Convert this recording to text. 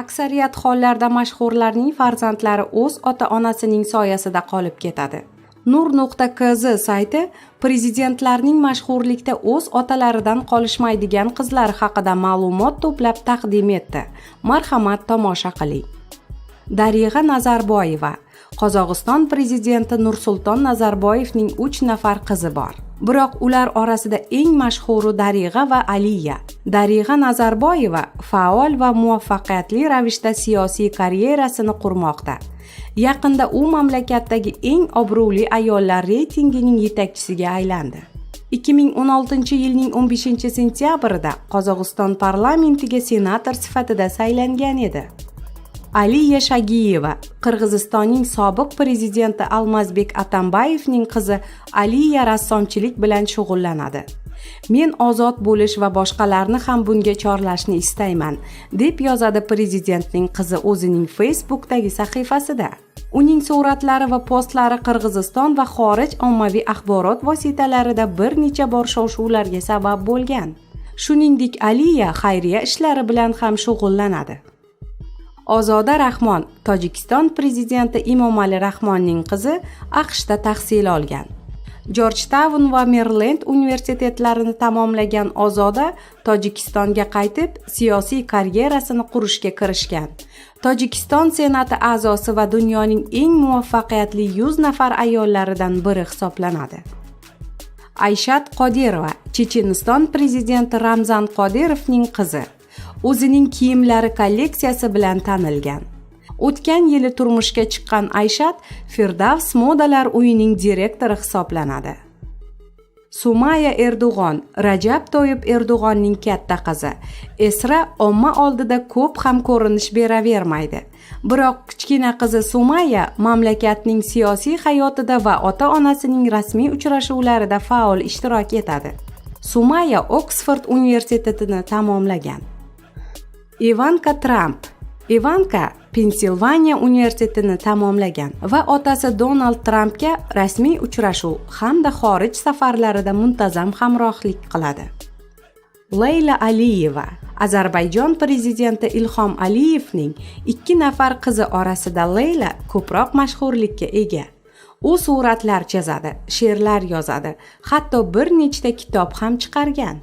Aksariyat hollarda mashhurlarning farzandlari o'z ota-onasining soyasida qolib ketadi. Nur.kz sayti prezidentlarning mashhurlikda o'z otalaridan qolishmaydigan qizlari haqida ma'lumot to'plab taqdim etdi. Marhamat, tomosha qiling. Darig'a Nazarboyeva. Qozog'iston prezidenti Nursulton Nazarboyevning 3 nafar qizi bor. Biroq ular orasida eng mashhuri Darig'a va Aliya. Darig'a Nazarboyeva faol va muvaffaqiyatli ravishda siyosiy karyerasini qurmoqda. Yaqinda u mamlakatdagi eng obro'li ayollar reytingining yetakchisiga aylandi. 2016-yilning 15-sentyabrida Qozog'iston parlamentiga senator sifatida saylangan edi. Aliya Shagiyeva, Qirg'izistonning sobiq prezidenti Almazbek Atambayevning qizi Aliya rassomchilik bilan shug'ullanadi. Men ozod bo'lish va boshqalarni ham bunga chorlashni istayman, deb yozadi prezidentning qizi o'zining Facebook'dagi sahifasida. Uning suratlari va postlari Qirg'iziston va xorij ommaviy axborot vositalarida bir necha bor shov-shuvlarga sabab bo'lgan. Shuningdek, Aliya xayriya ishlari bilan ham shug'ullanadi. Ozoda Rahmon, Tojikiston prezidenti Emomali Rahmonning qizi, AQShda tahsil olgan. Georgetown va Maryland universitetlarini tamomlagan Ozoda Tojikistonga qaytib, siyosiy karyerasini qurishga kirishgan. Tojikiston senati a'zosi va dunyoning eng muvaffaqiyatli 100 nafar ayollaridan biri hisoblanadi. Ayshat Qodirova, Checheniston prezidenti Ramzan Qodirovning qizi. O'zining kiyimlari kolleksiyasi bilan tanilgan. O'tgan yili turmushga chiqqan Ayshat Firdavs modalar uyining direktori hisoblanadi. Sumaya Erdo'g'on, Rajab Toyyib Erdo'g'onning katta qizi. Esra omma oldida ko'p ham ko'rinish beravermaydi. Biroq kichkina qizi Sumaya mamlakatning siyosiy hayotida va ota-onasining rasmiy uchrashuvlarida faol ishtirok etadi. Sumaya Oksford universitetini tamomlagan. Ivanka Trump. Ivanka Pensilvaniya universitetini tamomlagan va otasi Donald Trampga rasmiy uchrashuv hamda xorij safarlarida muntazam hamrohlik qiladi. Leyla Aliyeva. Ozarbayjon prezidenti Ilhom Aliyevning 2 nafar qizi orasida Leyla ko'proq mashhurlikka ega. U suratlar chizadi, she'rlar yozadi, hatto bir nechta kitob ham chiqargan.